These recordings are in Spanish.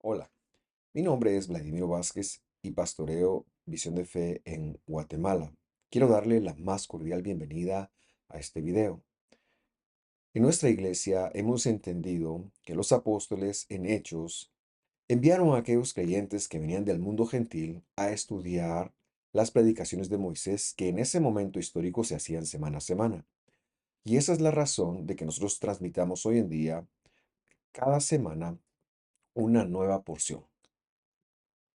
Hola, mi nombre es Vladimiro Vázquez y pastoreo Visión de Fe en Guatemala. Quiero darle la más cordial bienvenida a este video. En nuestra iglesia hemos entendido que los apóstoles en Hechos enviaron a aquellos creyentes que venían del mundo gentil a estudiar las predicaciones de Moisés que en ese momento histórico se hacían semana a semana. Y esa es la razón de que nosotros transmitamos hoy en día cada semana una nueva porción.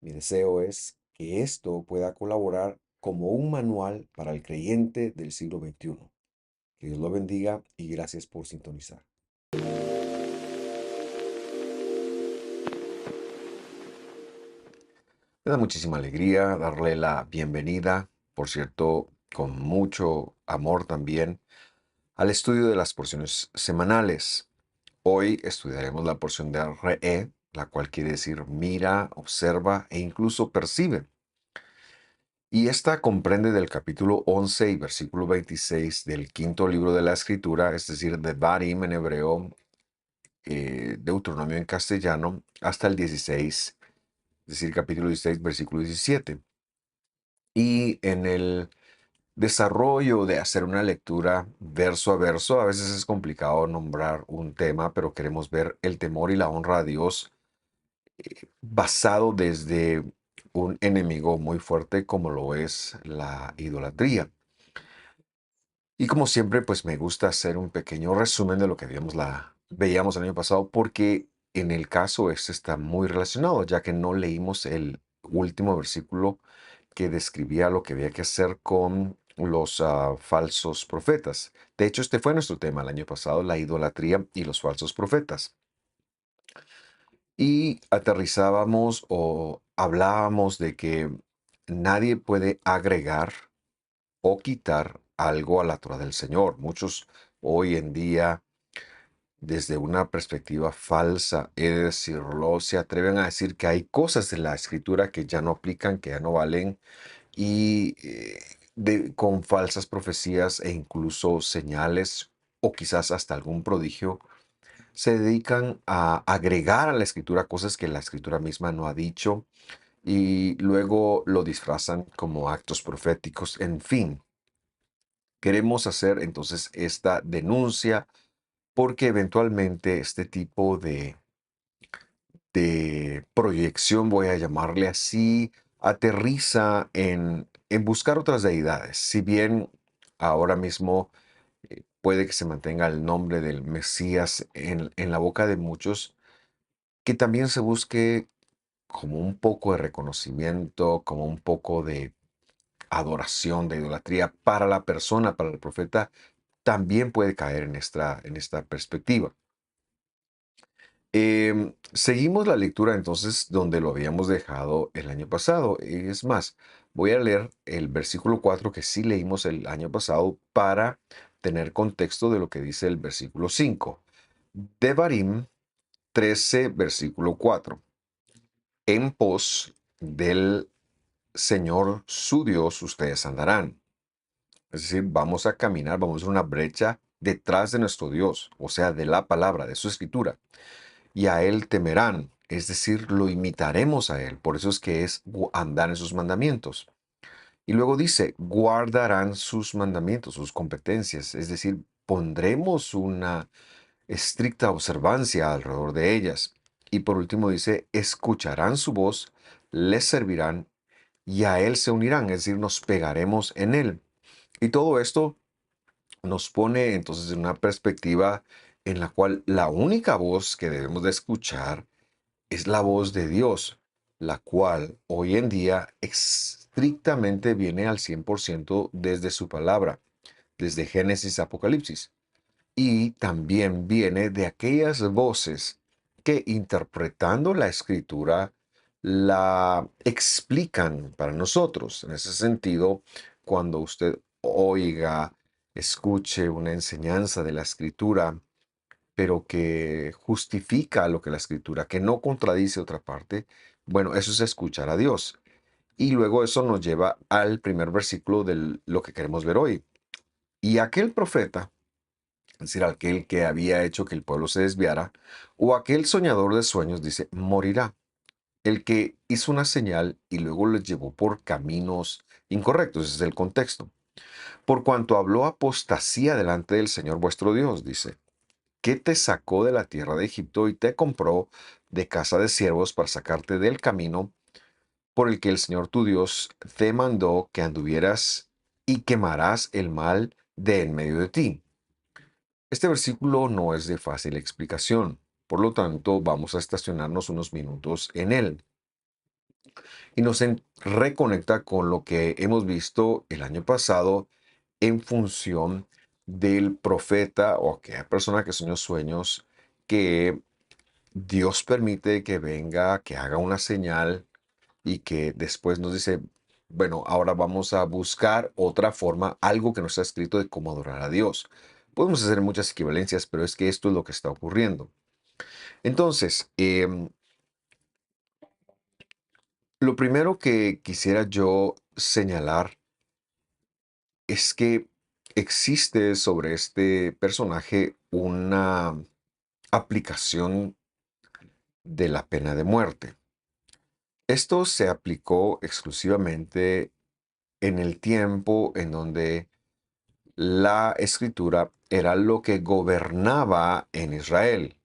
Mi deseo es que esto pueda colaborar como un manual para el creyente del siglo XXI. Que Dios lo bendiga y gracias por sintonizar. Me da muchísima alegría darle la bienvenida, por cierto, con mucho amor también, al estudio de las porciones semanales. Hoy estudiaremos la porción de RE, la cual quiere decir mira, observa e incluso percibe. Y esta comprende del capítulo 11 y versículo 26 del quinto libro de la Escritura, es decir, de Devarim en hebreo, Deuteronomio en castellano, hasta el 16, es decir, capítulo 16, versículo 17. Y en el desarrollo de hacer una lectura verso a verso, a veces es complicado nombrar un tema, pero queremos ver el temor y la honra a Dios basado desde un enemigo muy fuerte como lo es la idolatría. Y como siempre, pues me gusta hacer un pequeño resumen de lo que veíamos el año pasado, porque en el caso este está muy relacionado, ya que no leímos el último versículo que describía lo que había que hacer con los falsos profetas. De hecho, este fue nuestro tema el año pasado, la idolatría y los falsos profetas. Y aterrizábamos o hablábamos de que nadie puede agregar o quitar algo a la Torah del Señor. Muchos hoy en día, desde una perspectiva falsa, he de decirlo, se atreven a decir que hay cosas en la Escritura que ya no aplican, que ya no valen, y con falsas profecías e incluso señales o quizás hasta algún prodigio, se dedican a agregar a la Escritura cosas que la Escritura misma no ha dicho y luego lo disfrazan como actos proféticos, en fin. Queremos hacer entonces esta denuncia porque eventualmente este tipo de proyección, voy a llamarle así, aterriza en buscar otras deidades. Si bien ahora mismo puede que se mantenga el nombre del Mesías en la boca de muchos, que también se busque como un poco de reconocimiento, como un poco de adoración, de idolatría para la persona, para el profeta, también puede caer en esta perspectiva. Seguimos la lectura entonces donde lo habíamos dejado el año pasado. Es más, voy a leer el versículo 4 que sí leímos el año pasado para tener contexto de lo que dice el versículo 5. Devarim 13, versículo 4. En pos del Señor su Dios ustedes andarán. Es decir, vamos a caminar, vamos a hacer una brecha detrás de nuestro Dios, o sea, de la palabra, de su escritura. Y a Él temerán, es decir, lo imitaremos a Él. Por eso es que es andar en sus mandamientos. Y luego dice, guardarán sus mandamientos, sus competencias, es decir, pondremos una estricta observancia alrededor de ellas. Y por último dice, escucharán su voz, les servirán y a Él se unirán, es decir, nos pegaremos en Él. Y todo esto nos pone entonces en una perspectiva en la cual la única voz que debemos de escuchar es la voz de Dios, la cual hoy en día estrictamente viene al 100% desde su palabra, desde Génesis a Apocalipsis. Y también viene de aquellas voces que interpretando la escritura la explican para nosotros. En ese sentido, cuando usted oiga, escuche una enseñanza de la escritura, pero que justifica lo que la escritura, que no contradice otra parte, bueno, eso es escuchar a Dios. Y luego eso nos lleva al primer versículo de lo que queremos ver hoy. Y aquel profeta, es decir, aquel que había hecho que el pueblo se desviara, o aquel soñador de sueños, dice, morirá. el que hizo una señal y luego les llevó por caminos incorrectos, ese es el contexto. Por cuanto habló apostasía delante del Señor vuestro Dios, dice, que te sacó de la tierra de Egipto y te compró de casa de siervos para sacarte del camino por el que el Señor tu Dios te mandó que anduvieras y quemarás el mal de en medio de ti. Este versículo no es de fácil explicación, por lo tanto vamos a estacionarnos unos minutos en él y reconecta con lo que hemos visto el año pasado en función del profeta o aquella persona que soñó sueños que Dios permite que venga, que haga una señal y que después nos dice, bueno, ahora vamos a buscar otra forma, algo que no está escrito de cómo adorar a Dios. Podemos hacer muchas equivalencias, pero es que esto es lo que está ocurriendo. Entonces, lo primero que quisiera yo señalar es que existe sobre este personaje una aplicación de la pena de muerte. Esto se aplicó exclusivamente en el tiempo en donde la escritura era lo que gobernaba en Israel.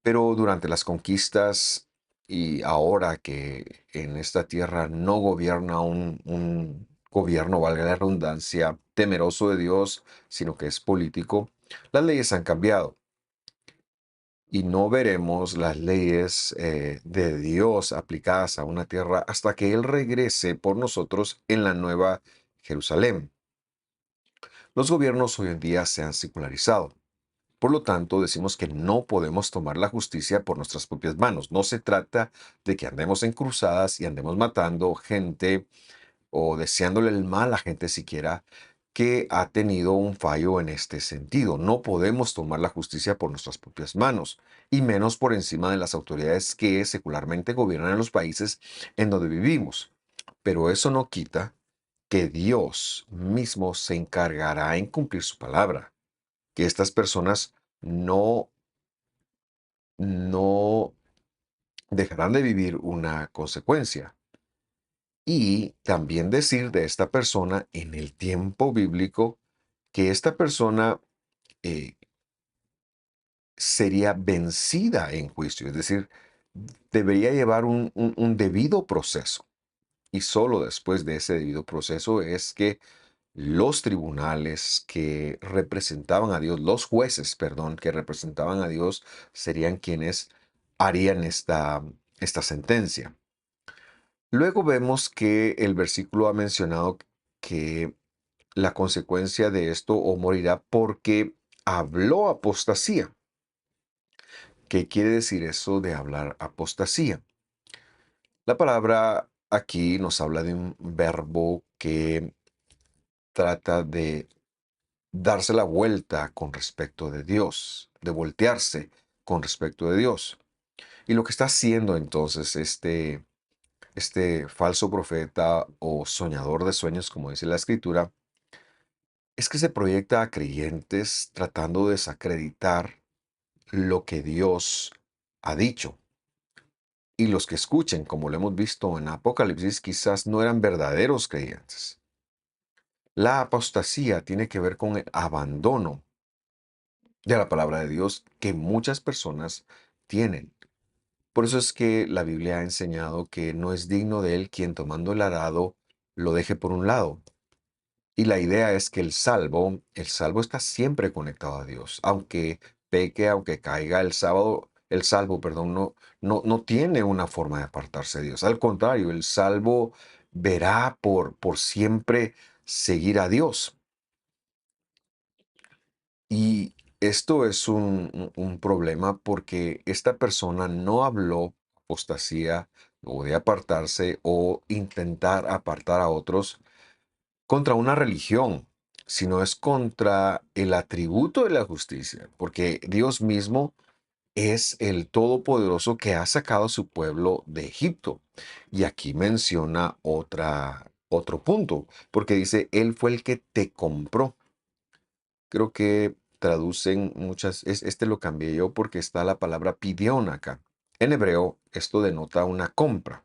Pero durante las conquistas y ahora que en esta tierra no gobierna un gobierno, valga la redundancia, temeroso de Dios, sino que es político, las leyes han cambiado y no veremos las leyes de Dios aplicadas a una tierra hasta que Él regrese por nosotros en la nueva Jerusalén. Los gobiernos hoy en día se han secularizado. Por lo tanto, decimos que no podemos tomar la justicia por nuestras propias manos. No se trata de que andemos en cruzadas y andemos matando gente o deseándole el mal a gente siquiera que ha tenido un fallo en este sentido. No podemos tomar la justicia por nuestras propias manos, y menos por encima de las autoridades que secularmente gobiernan en los países en donde vivimos. Pero eso no quita que Dios mismo se encargará en cumplir su palabra, que estas personas no dejarán de vivir una consecuencia. Y también decir de esta persona en el tiempo bíblico que esta persona eh, sería vencida en juicio, es decir, debería llevar un debido proceso. Y solo después de ese debido proceso es que los tribunales que representaban a Dios, los jueces, perdón, que representaban a Dios, serían quienes harían esta sentencia. Luego vemos que el versículo ha mencionado que la consecuencia de esto o morirá porque habló apostasía. ¿Qué quiere decir eso de hablar apostasía? La palabra aquí nos habla de un verbo que trata de darse la vuelta con respecto de Dios, de voltearse con respecto de Dios. Y lo que está haciendo entonces este falso profeta o soñador de sueños, como dice la escritura, es que se proyecta a creyentes tratando de desacreditar lo que Dios ha dicho. Y los que escuchen, como lo hemos visto en Apocalipsis, quizás no eran verdaderos creyentes. La apostasía tiene que ver con el abandono de la palabra de Dios que muchas personas tienen. Por eso es que la Biblia ha enseñado que no es digno de él quien tomando el arado lo deje por un lado. Y la idea es que el salvo está siempre conectado a Dios. Aunque peque, aunque caiga el salvo, perdón, no tiene una forma de apartarse de Dios. Al contrario, el salvo verá por siempre seguir a Dios. Y esto es un problema porque esta persona no habló apostasía o de apartarse o intentar apartar a otros contra una religión, sino es contra el atributo de la justicia, porque Dios mismo es el Todopoderoso que ha sacado a su pueblo de Egipto. Y aquí menciona otro punto, porque dice, Él fue el que te compró. Creo que traducen muchas, este lo cambié yo porque está la palabra pidión acá. En hebreo, esto denota una compra.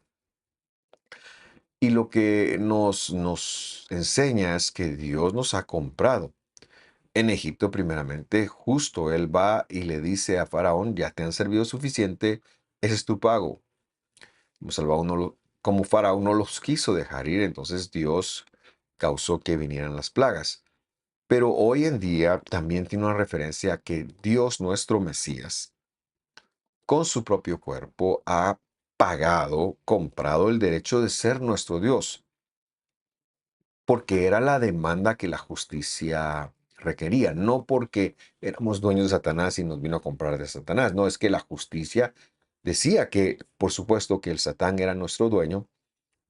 Y lo que nos enseña es que Dios nos ha comprado. En Egipto, primeramente, justo Él va y le dice a Faraón, ya te han servido suficiente, ese es tu pago. Como Faraón no los quiso dejar ir, entonces Dios causó que vinieran las plagas. Pero hoy en día también tiene una referencia a que Dios, nuestro Mesías, con su propio cuerpo, ha pagado, comprado el derecho de ser nuestro Dios, porque era la demanda que la justicia requería, no porque éramos dueños de Satanás y nos vino a comprar de Satanás, no, es que la justicia decía que, por supuesto, que el Satán era nuestro dueño,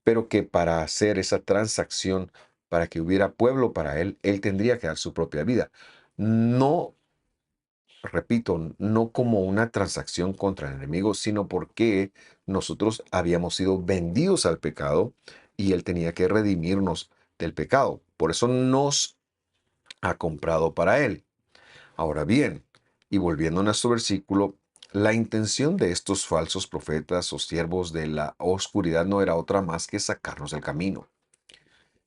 pero que para hacer esa transacción, para que hubiera pueblo para él, él tendría que dar su propia vida. No, repito, no como una transacción contra el enemigo, sino porque nosotros habíamos sido vendidos al pecado y él tenía que redimirnos del pecado. Por eso nos ha comprado para él. Ahora bien, y volviendo a nuestro versículo, la intención de estos falsos profetas o siervos de la oscuridad no era otra más que sacarnos del camino.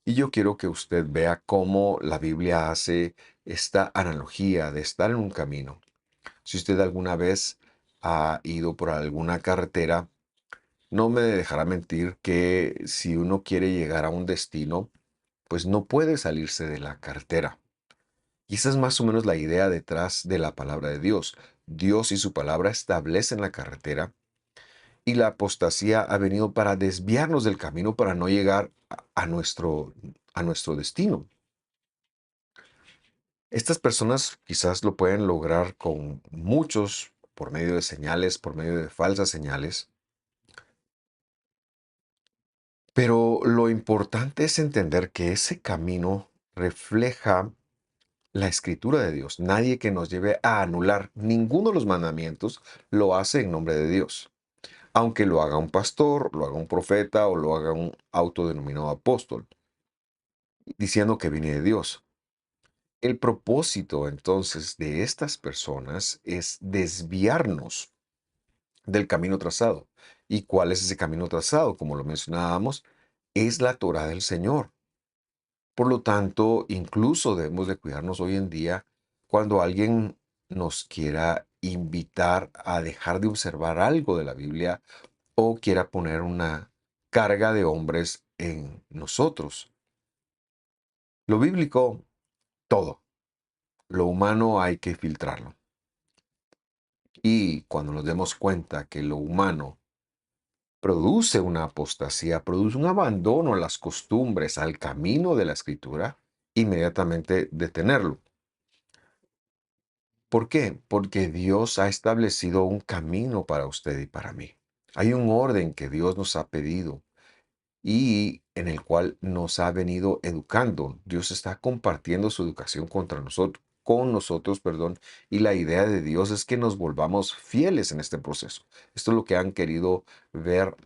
Y yo quiero que usted vea cómo la Biblia hace esta analogía de estar en un camino. Si usted alguna vez ha ido por alguna carretera, no me dejará mentir que si uno quiere llegar a un destino, pues no puede salirse de la carretera. Y esa es más o menos la idea detrás de la palabra de Dios. Dios y su palabra establecen la carretera y la apostasía ha venido para desviarnos del camino para no llegar a nuestro destino. Estas personas quizás lo pueden lograr con muchos por medio de señales, por medio de falsas señales, pero lo importante es entender que ese camino refleja la escritura de Dios. Nadie que nos lleve a anular ninguno de los mandamientos lo hace en nombre de Dios. Aunque lo haga un pastor, lo haga un profeta o lo haga un autodenominado apóstol, diciendo que viene de Dios. El propósito entonces de estas personas es desviarnos del camino trazado. ¿Y cuál es ese camino trazado? Como lo mencionábamos, es la Torah del Señor. Por lo tanto, incluso debemos de cuidarnos hoy en día cuando alguien nos quiera invitar a dejar de observar algo de la Biblia o quiera poner una carga de hombres en nosotros. Lo bíblico, todo. Lo humano hay que filtrarlo. Y cuando nos demos cuenta que lo humano produce una apostasía, produce un abandono a las costumbres, al camino de la escritura, inmediatamente detenerlo. ¿Por qué? Porque Dios ha establecido un camino para usted y para mí. Hay un orden que Dios nos ha pedido y en el cual nos ha venido educando. Dios está compartiendo su educación con nosotros, perdón, y la idea de Dios es que nos volvamos fieles en este proceso. Esto es lo que han querido ver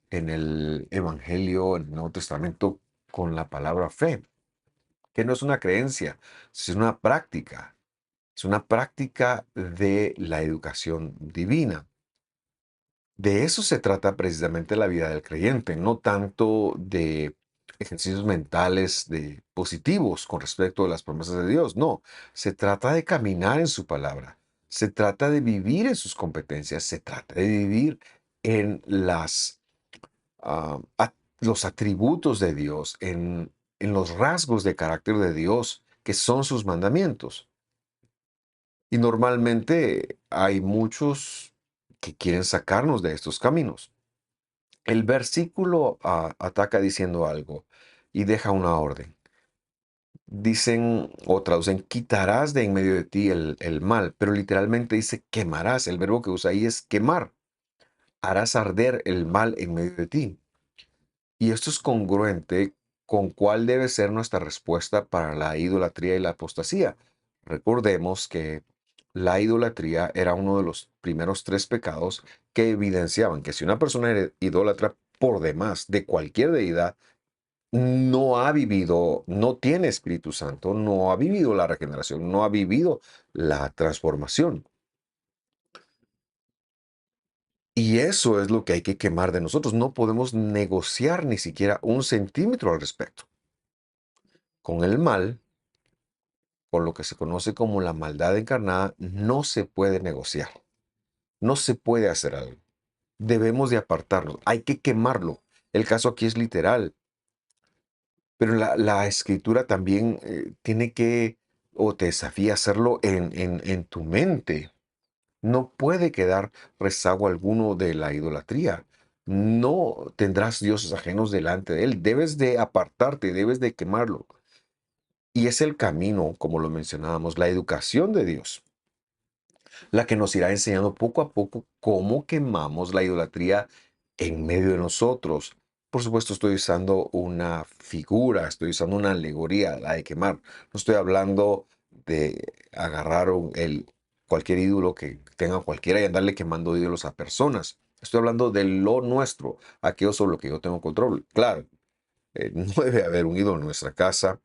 en el Evangelio, en el Nuevo Testamento, con la palabra fe, que no es una creencia, es una práctica. Es una práctica de la educación divina. De eso se trata precisamente la vida del creyente, no tanto de ejercicios mentales de positivos con respecto a las promesas de Dios, no, se trata de caminar en su palabra, se trata de vivir en sus competencias, se trata de vivir en los atributos de Dios, en los rasgos de carácter de Dios que son sus mandamientos. Y normalmente hay muchos que quieren sacarnos de estos caminos. El versículo ataca diciendo algo y deja una orden. Dicen o traducen, quitarás de en medio de ti el mal, pero literalmente dice quemarás. El verbo que usa ahí es quemar. Harás arder el mal en medio de ti. Y esto es congruente con cuál debe ser nuestra respuesta para la idolatría y la apostasía. Recordemos que la idolatría era uno de los primeros tres pecados que evidenciaban que si una persona era idólatra por demás de cualquier deidad, no ha vivido, no tiene Espíritu Santo, no ha vivido la regeneración, no ha vivido la transformación. Y eso es lo que hay que quemar de nosotros. No podemos negociar ni siquiera un centímetro al respecto. Con el mal, con lo que se conoce como la maldad encarnada, no se puede negociar. No se puede hacer algo. Debemos de apartarnos. Hay que quemarlo. El caso aquí es literal. Pero la escritura también tiene que, o te desafía a hacerlo en tu mente. No puede quedar rezago alguno de la idolatría. No tendrás dioses ajenos delante de él. Debes de apartarte, debes de quemarlo. Y es el camino, como lo mencionábamos, la educación de Dios, la que nos irá enseñando poco a poco cómo quemamos la idolatría en medio de nosotros. Por supuesto, estoy usando una figura, estoy usando una alegoría, la de quemar. No estoy hablando de agarrar cualquier ídolo que tenga cualquiera y andarle quemando ídolos a personas. Estoy hablando de lo nuestro, aquello sobre lo que yo tengo control. Claro, no debe haber un ídolo en nuestra casa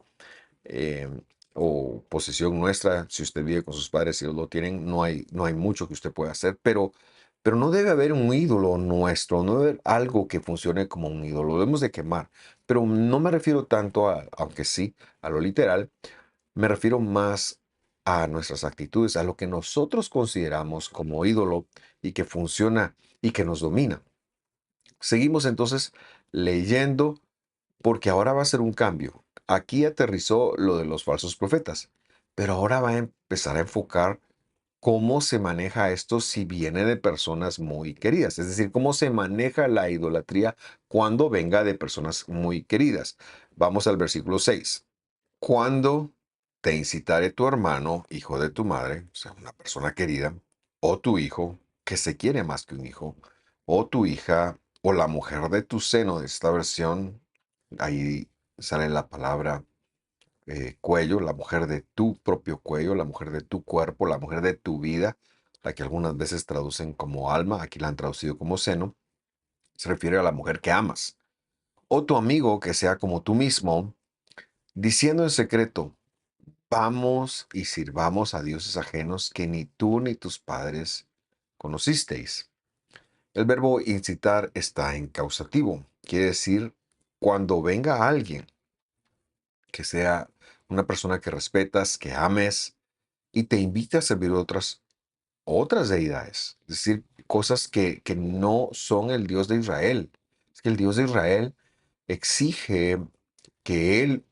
eh, o posesión nuestra. Si usted vive con sus padres y ellos lo tienen, no hay mucho que usted pueda hacer, pero no debe haber un ídolo nuestro, no debe haber algo que funcione como un ídolo. Lo debemos de quemar, pero no me refiero tanto aunque sí, a lo literal, me refiero más a nuestras actitudes, a lo que nosotros consideramos como ídolo y que funciona y que nos domina. Seguimos entonces leyendo porque ahora va a ser un cambio. Aquí aterrizó lo de los falsos profetas, pero ahora va a empezar a enfocar cómo se maneja esto si viene de personas muy queridas, es decir, cómo se maneja la idolatría cuando venga de personas muy queridas. Vamos al versículo 6. Cuando te incitare tu hermano, hijo de tu madre, o sea, una persona querida, o tu hijo, que se quiere más que un hijo, o tu hija, o la mujer de tu seno, de esta versión, ahí sale la palabra cuello, la mujer de tu propio cuello, la mujer de tu cuerpo, la mujer de tu vida, la que algunas veces traducen como alma, aquí la han traducido como seno, se refiere a la mujer que amas. O tu amigo que sea como tú mismo, diciendo en secreto, vamos y sirvamos a dioses ajenos que ni tú ni tus padres conocisteis. El verbo incitar está en causativo, quiere decir cuando venga alguien que sea una persona que respetas, que ames y te invite a servir otras deidades, es decir, cosas que no son el Dios de Israel. Es que el Dios de Israel exige que Él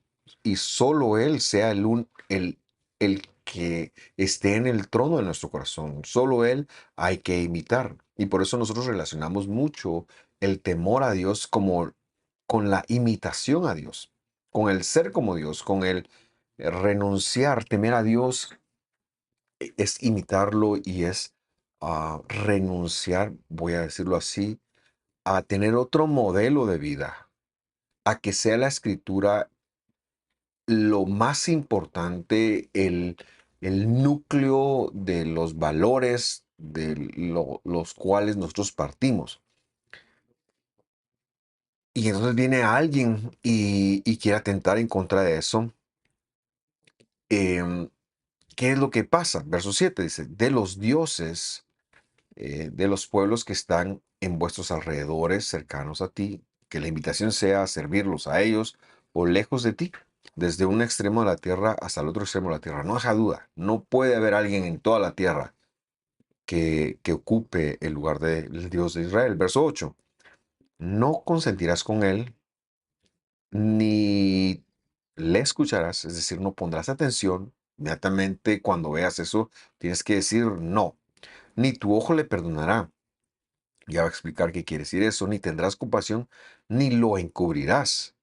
y solo Él sea el que esté en el trono de nuestro corazón. Solo Él hay que imitar. Y por eso nosotros relacionamos mucho el temor a Dios como con la imitación a Dios, con el ser como Dios, con el renunciar, temer a Dios es imitarlo y es renunciar, voy a decirlo así, a tener otro modelo de vida, a que sea la escritura lo más importante, el núcleo de los valores de los cuales nosotros partimos. Y entonces viene alguien y quiere atentar en contra de eso. em, ¿Qué es lo que pasa? Verso 7 dice, de los dioses de los pueblos que están en vuestros alrededores, cercanos a ti, que la invitación sea a servirlos a ellos o lejos de ti, desde un extremo de la tierra hasta el otro extremo de la tierra. No deja duda, no puede haber alguien en toda la tierra que ocupe el lugar del Dios de Israel. Verso 8, no consentirás con él, ni le escucharás, es decir, no pondrás atención. Inmediatamente cuando veas eso, tienes que decir no, ni tu ojo le perdonará. Ya va a explicar qué quiere decir eso, ni tendrás compasión, ni lo encubrirás.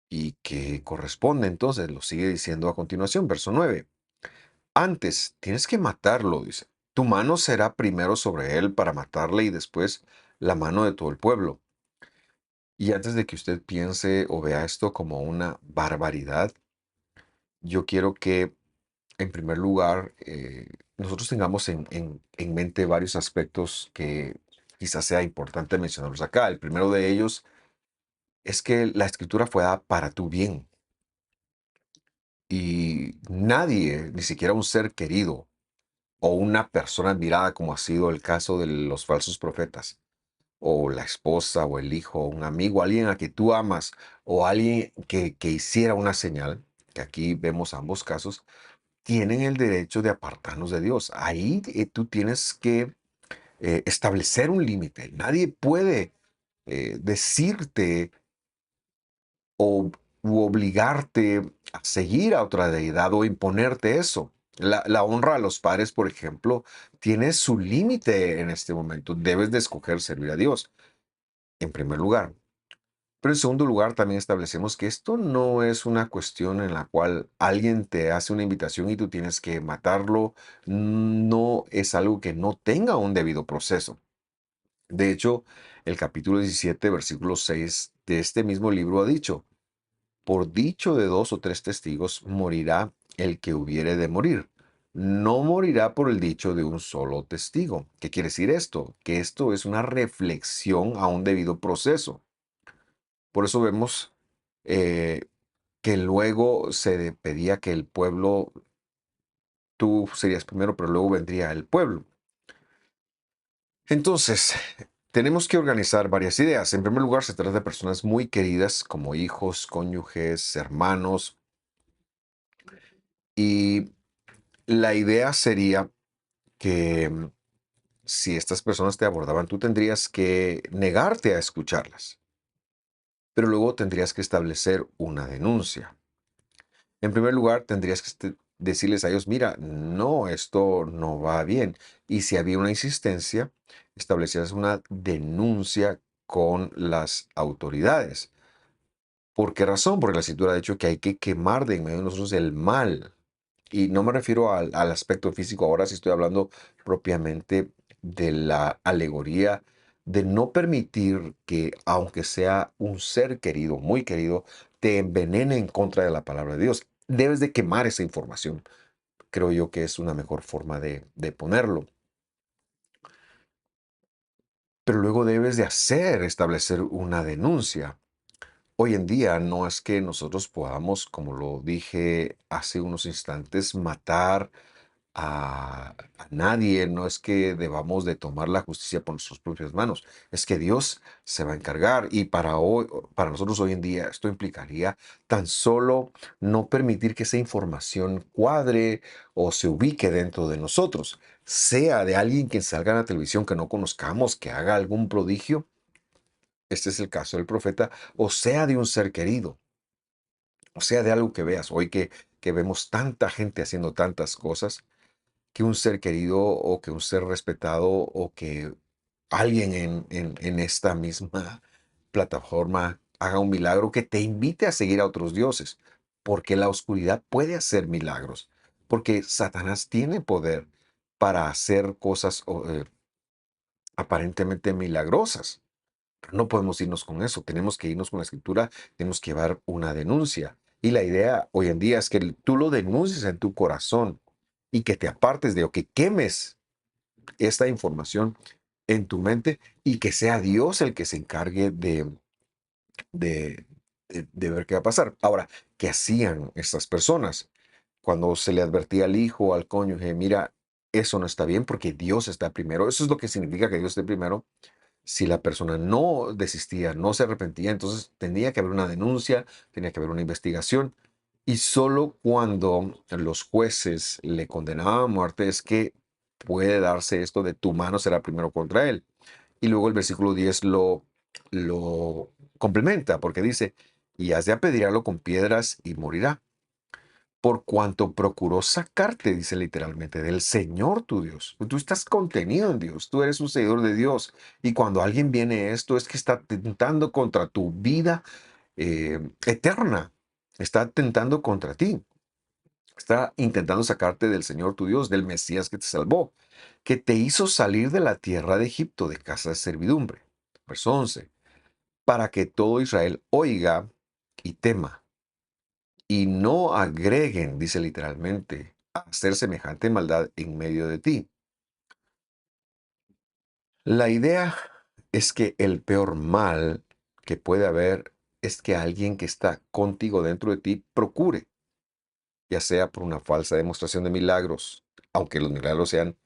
Y que corresponde entonces, lo sigue diciendo a continuación, verso 9. Antes, tienes que matarlo, dice. Tu mano será primero sobre él para matarle y después la mano de todo el pueblo. Y antes de que usted piense o vea esto como una barbaridad, yo quiero que, en primer lugar, nosotros tengamos en mente varios aspectos que quizás sea importante mencionarlos acá. El primero de ellos es que la escritura fue dada para tu bien y nadie, ni siquiera un ser querido, o una persona admirada, como ha sido el caso de los falsos profetas, o la esposa, o el hijo, o un amigo, alguien a que tú amas, o alguien que hiciera una señal, que aquí vemos ambos casos, tienen el derecho de apartarnos de Dios. Ahí tú tienes que establecer un límite. Nadie puede decirte o u obligarte a seguir a otra deidad o imponerte eso. La honra a los padres, por ejemplo, tiene su límite en este momento. Debes de escoger servir a Dios, en primer lugar. Pero en segundo lugar, también establecemos que esto no es una cuestión en la cual alguien te hace una invitación y tú tienes que matarlo. No es algo que no tenga un debido proceso. De hecho, el capítulo 17, versículo 6 de este mismo libro ha dicho: por dicho de dos o tres testigos morirá el que hubiere de morir. No morirá por el dicho de un solo testigo. ¿Qué quiere decir esto? Que esto es una reflexión a un debido proceso. Por eso vemos eh, que luego se pedía que el pueblo, tú serías primero, pero luego vendría el pueblo. Entonces, tenemos que organizar varias ideas. En primer lugar, se trata de personas muy queridas como hijos, cónyuges, hermanos, y la idea sería que si estas personas te abordaban, tú tendrías que negarte a escucharlas, pero luego tendrías que establecer una denuncia. En primer lugar, tendrías que decirles a ellos: mira, no, esto no va bien. Y si había una insistencia, establecías una denuncia con las autoridades. ¿Por qué razón? Porque la Escritura ha dicho que hay que quemar de en medio de nosotros el mal. Y no me refiero al aspecto físico ahora, si estoy hablando propiamente de la alegoría de no permitir que, aunque sea un ser querido, muy querido, te envenene en contra de la palabra de Dios. Debes de quemar esa información. Creo yo que es una mejor forma de ponerlo. Pero luego debes de establecer una denuncia. Hoy en día no es que nosotros podamos, como lo dije hace unos instantes, matar a nadie. No es que debamos de tomar la justicia por nuestras propias manos, es que Dios se va a encargar. Y para hoy, para nosotros hoy en día, esto implicaría tan solo no permitir que esa información cuadre o se ubique dentro de nosotros, sea de alguien que salga en la televisión que no conozcamos, que haga algún prodigio. Este es el caso del profeta, o sea de un ser querido, o sea de algo que veas hoy que vemos tanta gente haciendo tantas cosas, que un ser querido o que un ser respetado o que alguien en esta misma plataforma haga un milagro que te invite a seguir a otros dioses, porque la oscuridad puede hacer milagros, porque Satanás tiene poder para hacer cosas aparentemente milagrosas. Pero no podemos irnos con eso, tenemos que irnos con la escritura, tenemos que llevar una denuncia. Y la idea hoy en día es que tú lo denuncies en tu corazón y que te apartes de o que quemes esta información en tu mente y que sea Dios el que se encargue de, de ver qué va a pasar. Ahora, ¿qué hacían estas personas? Cuando se le advertía al hijo o al cónyuge: mira, eso no está bien porque Dios está primero. Eso es lo que significa que Dios esté primero. Si la persona no desistía, no se arrepentía, entonces tenía que haber una denuncia, tenía que haber una investigación. Y solo cuando los jueces le condenaban a muerte es que puede darse esto de tu mano será primero contra él. Y luego el versículo 10 lo complementa porque dice: y has de apedrearlo con piedras y morirá. Por cuanto procuró sacarte, dice literalmente, del Señor tu Dios. Tú estás contenido en Dios, tú eres un seguidor de Dios. Y cuando alguien viene esto es que está tentando contra tu vida eterna. Está tentando contra ti. Está intentando sacarte del Señor tu Dios, del Mesías que te salvó, que te hizo salir de la tierra de Egipto, de casa de servidumbre. Verso 11. Para que todo Israel oiga y tema, y no agreguen, dice literalmente, a hacer semejante maldad en medio de ti. La idea es que el peor mal que puede haber es que alguien que está contigo dentro de ti procure, ya sea por una falsa demostración de milagros, aunque los milagros sean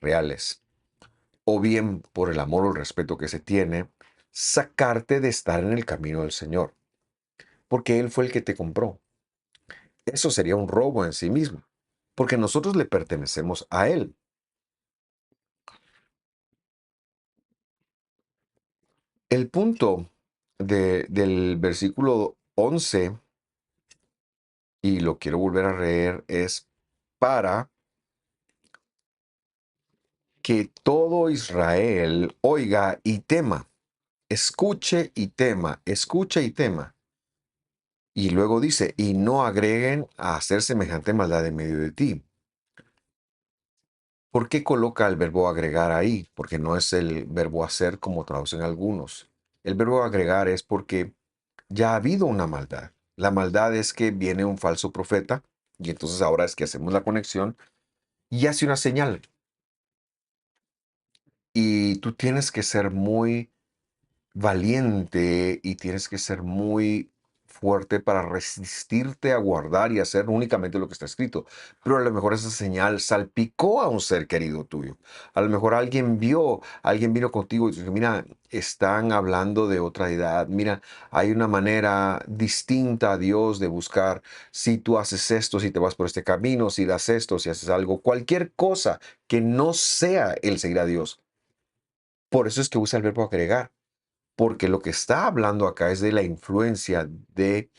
reales, o bien por el amor o el respeto que se tiene, sacarte de estar en el camino del Señor, porque Él fue el que te compró. Eso sería un robo en sí mismo, porque nosotros le pertenecemos a Él. El punto del versículo 11, y lo quiero volver a leer, es para que todo Israel oiga y tema, escuche y tema, escuche y tema. Y luego dice, y no agreguen a hacer semejante maldad en medio de ti. ¿Por qué coloca el verbo agregar ahí? Porque no es el verbo hacer como traducen algunos. El verbo agregar es porque ya ha habido una maldad. La maldad es que viene un falso profeta y entonces ahora es que hacemos la conexión y hace una señal. Y tú tienes que ser muy valiente y tienes que ser muy fuerte para resistirte a guardar y hacer únicamente lo que está escrito. Pero a lo mejor esa señal salpicó a un ser querido tuyo. A lo mejor alguien vio, alguien vino contigo y dijo, mira, están hablando de otra edad. Mira, hay una manera distinta a Dios de buscar. Si tú haces esto, si te vas por este camino, si das esto, si haces algo, cualquier cosa que no sea el seguir a Dios. Por eso es que usa el verbo agregar, porque lo que está hablando acá es de la influencia de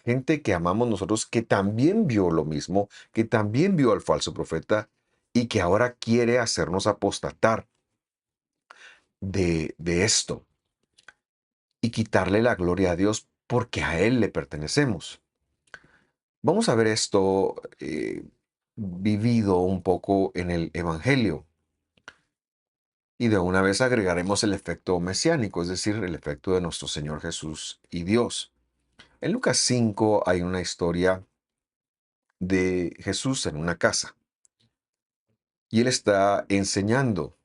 gente que amamos nosotros, que también vio lo mismo, que también vio al falso profeta y que ahora quiere hacernos apostatar de esto y quitarle la gloria a Dios porque a Él le pertenecemos. Vamos a ver esto vivido un poco en el Evangelio y de una vez agregaremos el efecto mesiánico, es decir, el efecto de nuestro Señor Jesús y Dios. En Lucas 5 hay una historia de Jesús en una casa y él está enseñando.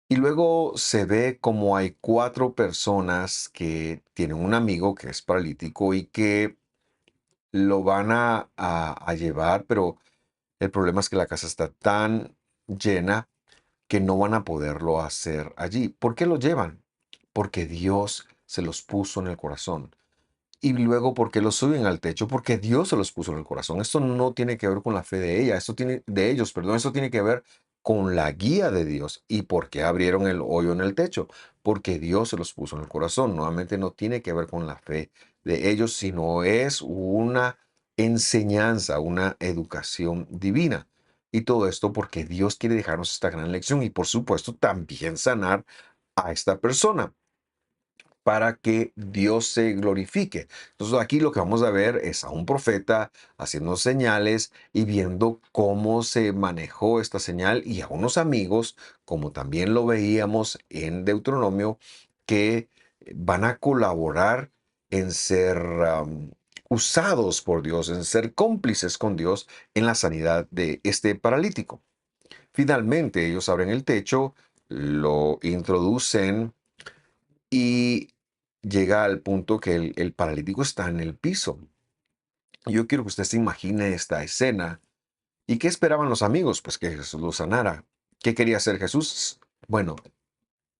Y luego se ve como hay cuatro personas que tienen un amigo que es paralítico y que lo van a llevar, pero el problema es que la casa está tan llena que no van a poderlo hacer allí. ¿Por qué lo llevan? Porque Dios se los puso en el corazón. Y luego, ¿por qué los suben al techo? Porque Dios se los puso en el corazón. Esto no tiene que ver con la fe de ella, esto tiene, de ellos, perdón, esto tiene que ver con la guía de Dios. ¿Y por qué abrieron el hoyo en el techo? Porque Dios se los puso en el corazón. Nuevamente no tiene que ver con la fe de ellos, sino es una enseñanza, una educación divina. Y todo esto porque Dios quiere dejarnos esta gran lección y por supuesto también sanar a esta persona para que Dios se glorifique. Entonces aquí lo que vamos a ver es a un profeta haciendo señales y viendo cómo se manejó esta señal y a unos amigos, como también lo veíamos en Deuteronomio, que van a colaborar en ser usados por Dios, en ser cómplices con Dios en la sanidad de este paralítico. Finalmente ellos abren el techo, lo introducen y llega al punto que el paralítico está en el piso. Yo quiero que usted se imagine esta escena. ¿Y qué esperaban los amigos? Pues que Jesús lo sanara. ¿Qué quería hacer Jesús? Bueno,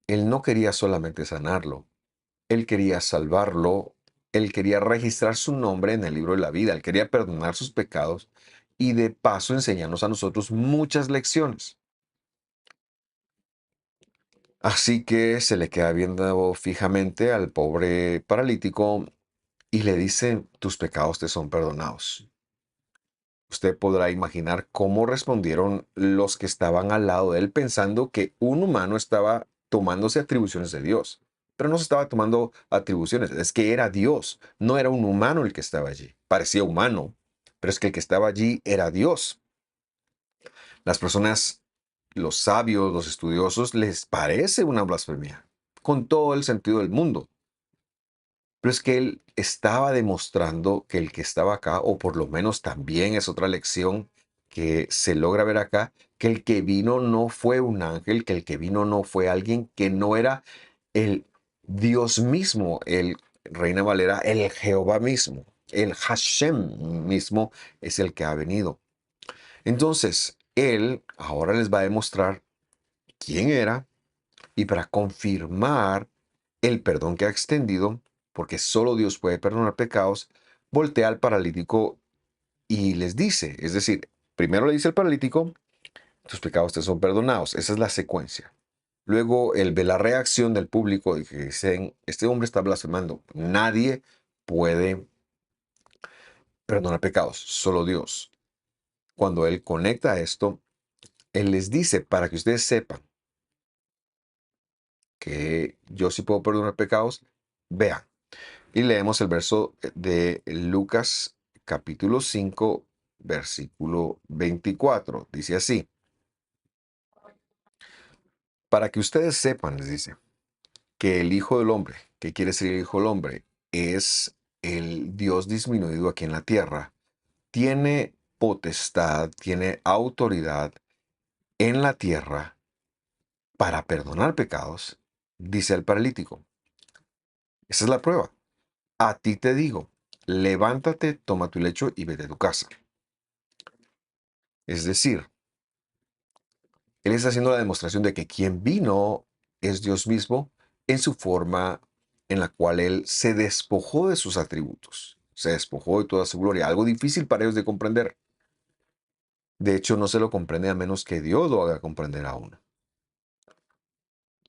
él no quería solamente sanarlo, él quería salvarlo, él quería registrar su nombre en el libro de la vida, él quería perdonar sus pecados y de paso enseñarnos a nosotros muchas lecciones. Así que se le queda viendo fijamente al pobre paralítico y le dice, tus pecados te son perdonados. Usted podrá imaginar cómo respondieron los que estaban al lado de él pensando que un humano estaba tomándose atribuciones de Dios. Pero no se estaba tomando atribuciones, es que era Dios, no era un humano el que estaba allí. Parecía humano, pero es que el que estaba allí era Dios. Las personas, los sabios, los estudiosos, les parece una blasfemia, con todo el sentido del mundo. Pero es que él estaba demostrando que el que estaba acá, o por lo menos también es otra lección que se logra ver acá, que el que vino no fue un ángel, que el que vino no fue alguien que no era el Dios mismo, el Reina Valera, el Jehová mismo, el Hashem mismo es el que ha venido. Entonces, Él ahora les va a demostrar quién era y para confirmar el perdón que ha extendido, porque solo Dios puede perdonar pecados, voltea al paralítico y les dice, es decir, primero le dice al paralítico, tus pecados te son perdonados. Esa es la secuencia. Luego él ve la reacción del público y que dicen, este hombre está blasfemando. Nadie puede perdonar pecados, solo Dios. Cuando él conecta esto, él les dice, para que ustedes sepan que yo sí puedo perdonar pecados, vean. Y leemos el verso de Lucas capítulo 5, versículo 24. Dice así, para que ustedes sepan, les dice, que el Hijo del Hombre, que quiere ser el Hijo del Hombre, es el Dios disminuido aquí en la tierra, tiene potestad, tiene autoridad en la tierra para perdonar pecados, dice el paralítico. Esa es la prueba. A ti te digo, levántate, toma tu lecho y vete a tu casa. Es decir, él está haciendo la demostración de que quien vino es Dios mismo en su forma en la cual él se despojó de sus atributos, se despojó de toda su gloria, algo difícil para ellos de comprender. De hecho, no se lo comprende a menos que Dios lo haga comprender a uno.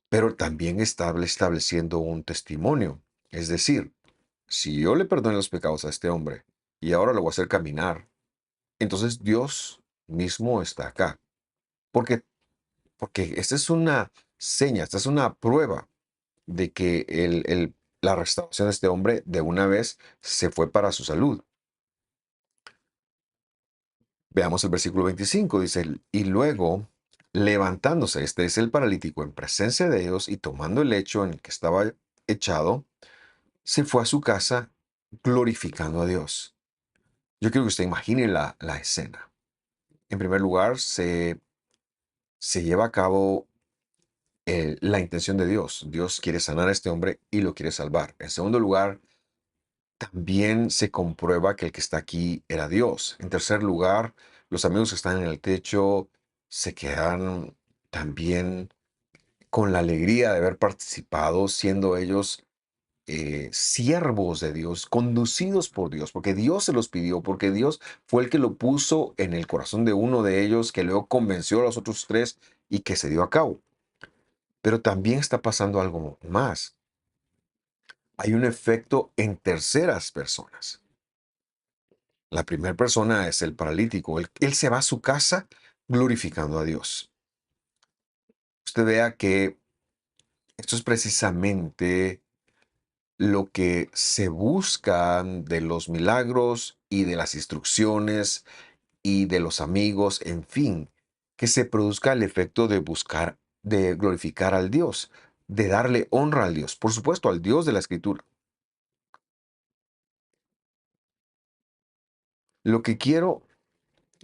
Pero también está estableciendo un testimonio. Es decir, si yo le perdoné los pecados a este hombre y ahora lo voy a hacer caminar, entonces Dios mismo está acá. Porque, porque esta es una seña, esta es una prueba de que la restauración de este hombre de una vez se fue para su salud. Veamos el versículo 25, dice, y luego, levantándose, este es el paralítico, en presencia de ellos y tomando el lecho en el que estaba echado, se fue a su casa glorificando a Dios. Yo quiero que usted imagine la escena. En primer lugar, se lleva a cabo la intención de Dios. Dios quiere sanar a este hombre y lo quiere salvar. En segundo lugar, también se comprueba que el que está aquí era Dios. En tercer lugar, los amigos que están en el techo se quedan también con la alegría de haber participado, siendo ellos siervos de Dios, conducidos por Dios, porque Dios se los pidió, porque Dios fue el que lo puso en el corazón de uno de ellos, que luego convenció a los otros tres y que se dio a cabo. Pero también está pasando algo más. Hay un efecto en terceras personas. La primera persona es el paralítico. Él se va a su casa glorificando a Dios. Usted vea que esto es precisamente lo que se busca de los milagros y de las instrucciones y de los amigos, en fin, que se produzca el efecto de buscar, de glorificar al Dios, de darle honra al Dios, por supuesto, al Dios de la Escritura. Lo que quiero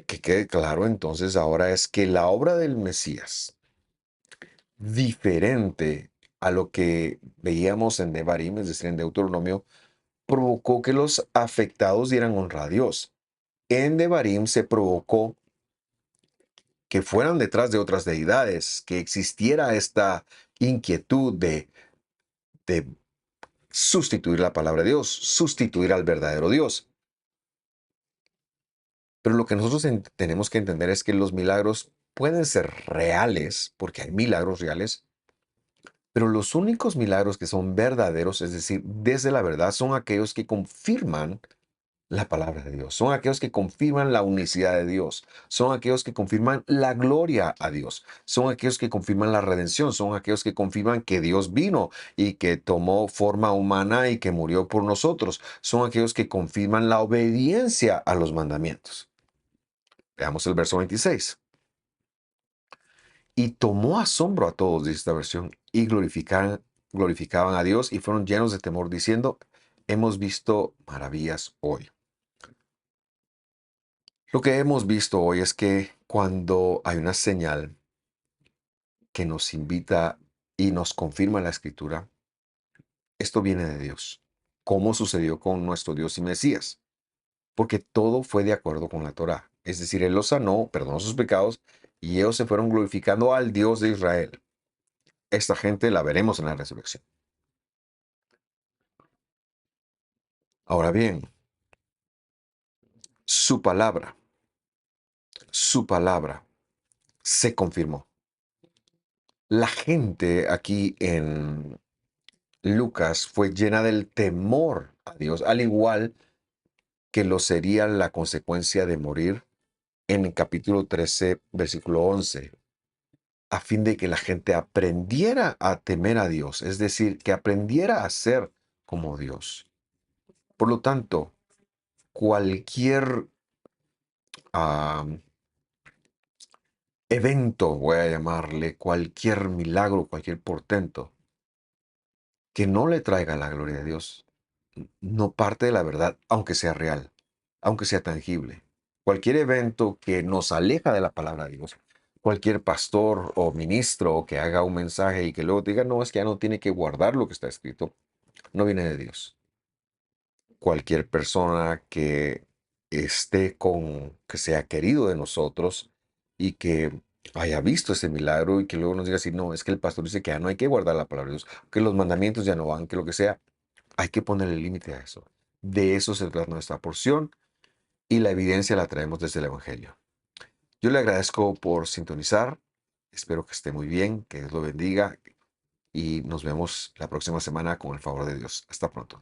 que quede claro entonces ahora es que la obra del Mesías, diferente a lo que veíamos en Devarim, es decir, en Deuteronomio, provocó que los afectados dieran honra a Dios. En Devarim se provocó que fueran detrás de otras deidades, que existiera esta inquietud de sustituir la palabra de Dios, sustituir al verdadero Dios. Pero lo que nosotros tenemos que entender es que los milagros pueden ser reales, porque hay milagros reales, pero los únicos milagros que son verdaderos, es decir, desde la verdad, son aquellos que confirman la palabra de Dios, son aquellos que confirman la unicidad de Dios, son aquellos que confirman la gloria a Dios, son aquellos que confirman la redención, son aquellos que confirman que Dios vino y que tomó forma humana y que murió por nosotros, son aquellos que confirman la obediencia a los mandamientos. Veamos el verso 26. Y tomó asombro a todos, dice esta versión, y glorificaban a Dios y fueron llenos de temor, diciendo, hemos visto maravillas hoy. Lo que hemos visto hoy es que cuando hay una señal que nos invita y nos confirma la Escritura, esto viene de Dios. ¿Cómo sucedió con nuestro Dios y Mesías? Porque todo fue de acuerdo con la Torá. Es decir, Él los sanó, perdonó sus pecados y ellos se fueron glorificando al Dios de Israel. Esta gente la veremos en la resurrección. Ahora bien, su palabra, su palabra se confirmó. La gente aquí en Lucas fue llena del temor a Dios, al igual que lo sería la consecuencia de morir en el capítulo 13, versículo 11, a fin de que la gente aprendiera a temer a Dios, es decir, que aprendiera a ser como Dios. Por lo tanto, cualquier ah, evento, voy a llamarle, cualquier milagro, cualquier portento, que no le traiga la gloria de Dios, no parte de la verdad, aunque sea real, aunque sea tangible. Cualquier evento que nos aleja de la palabra de Dios, cualquier pastor o ministro que haga un mensaje y que luego diga, no, es que ya no tiene que guardar lo que está escrito, no viene de Dios. Cualquier persona que esté con, que sea querido de nosotros y que haya visto ese milagro y que luego nos diga así, no, es que el pastor dice que ya no hay que guardar la palabra de Dios, que los mandamientos ya no van, que lo que sea, hay que ponerle límite a eso. De eso se trata nuestra porción y la evidencia la traemos desde el Evangelio. Yo le agradezco por sintonizar. Espero que esté muy bien, que Dios lo bendiga y nos vemos la próxima semana con el favor de Dios. Hasta pronto.